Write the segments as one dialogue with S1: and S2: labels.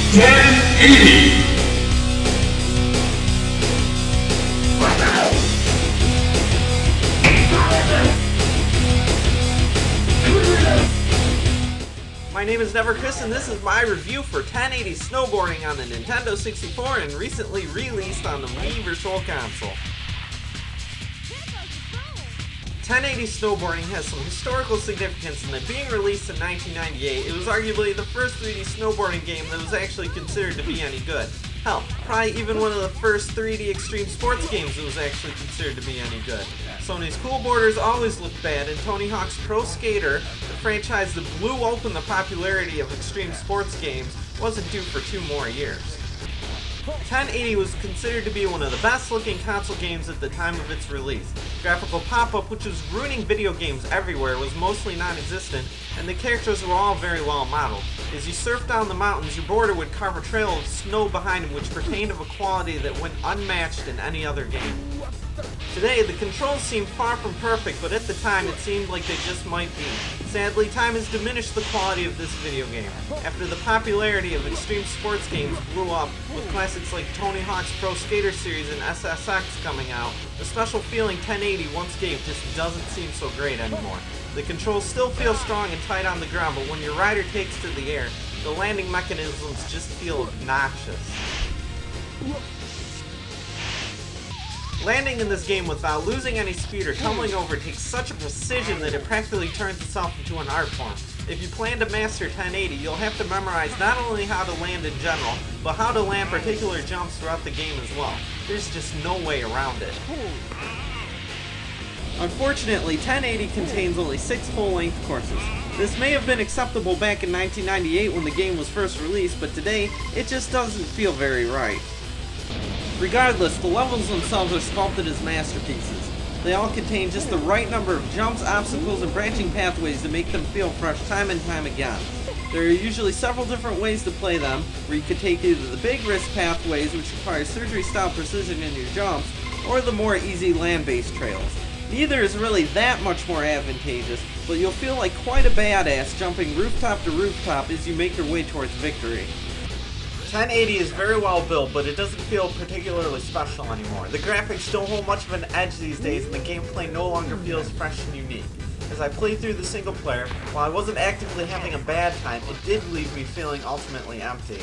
S1: 1080.
S2: My name is NeverChris, and this is my review for 1080 Snowboarding on the Nintendo 64 and recently released on the Wii Virtual Console. 1080 Snowboarding has some historical significance in that being released in 1998, it was arguably the first 3D snowboarding game that was actually considered to be any good. Hell, probably even one of the first 3D extreme sports games that was actually considered to be any good. Sony's Cool Boarders always looked bad, and Tony Hawk's Pro Skater, the franchise that blew open the popularity of extreme sports games, wasn't due for 2 more years. 1080 was considered to be one of the best looking console games at the time of its release. Graphical pop-up, which was ruining video games everywhere, was mostly non-existent, and the characters were all very well modeled. As you surfed down the mountains, your boarder would carve a trail of snow behind him, which pertained of a quality that went unmatched in any other game. Today, the controls seem far from perfect, but at the time it seemed like they just might be. Sadly, time has diminished the quality of this video game. After the popularity of extreme sports games blew up, with classics like Tony Hawk's Pro Skater series and SSX coming out, the special feeling 1080 once gave just doesn't seem so great anymore. The controls still feel strong and tight on the ground, but when your rider takes to the air, the landing mechanisms just feel obnoxious. Landing in this game without losing any speed or tumbling over takes such a precision that it practically turns itself into an art form. If you plan to master 1080, you'll have to memorize not only how to land in general, but how to land particular jumps throughout the game as well. There's just no way around it. Unfortunately, 1080 contains only 6 full-length courses. This may have been acceptable back in 1998 when the game was first released, but today, it just doesn't feel very right. Regardless, the levels themselves are sculpted as masterpieces. They all contain just the right number of jumps, obstacles, and branching pathways to make them feel fresh time and time again. There are usually several different ways to play them, where you could take either the big risk pathways, which require surgery-style precision in your jumps, or the more easy land-based trails. Neither is really that much more advantageous, but you'll feel like quite a badass jumping rooftop to rooftop as you make your way towards victory. 1080 is very well built, but it doesn't feel particularly special anymore. The graphics don't hold much of an edge these days, and the gameplay no longer feels fresh and unique. As I played through the single player, while I wasn't actively having a bad time, it did leave me feeling ultimately empty.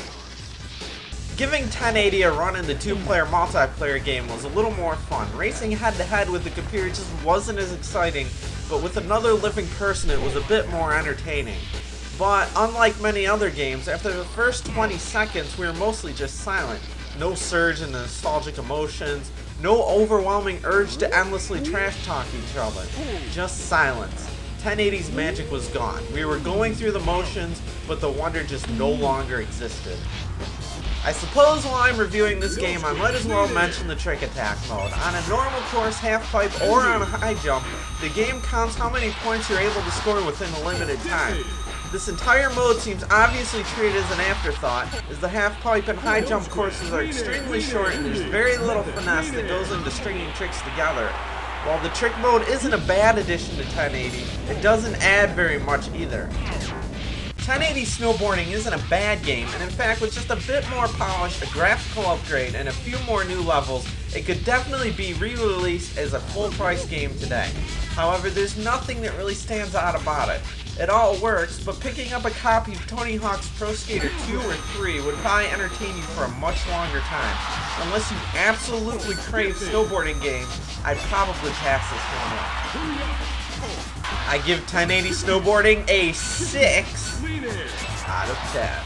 S2: Giving 1080 a run in the 2-player multiplayer game was a little more fun. Racing head-to-head with the computer just wasn't as exciting, but with another living person it was a bit more entertaining. But, unlike many other games, after the first 20 seconds we were mostly just silent. No surge in nostalgic emotions, no overwhelming urge to endlessly trash-talk each other. Just silence. 1080's magic was gone. We were going through the motions, but the wonder just no longer existed. I suppose while I'm reviewing this game, I might as well mention the trick attack mode. On a normal course, half pipe, or on a high jump, the game counts how many points you're able to score within a limited time. This entire mode seems obviously treated as an afterthought, as the half pipe and high jump courses are extremely short and there's very little finesse that goes into stringing tricks together. While the trick mode isn't a bad addition to 1080, it doesn't add very much either. 1080 Snowboarding isn't a bad game, and in fact with just a bit more polish, a graphical upgrade, and a few more new levels, it could definitely be re-released as a full-price game today. However, there's nothing that really stands out about it. It all works, but picking up a copy of Tony Hawk's Pro Skater 2 or 3 would probably entertain you for a much longer time. Unless you absolutely crave snowboarding games, I'd probably pass this one up. I give 1080 Snowboarding a 6 out of 10.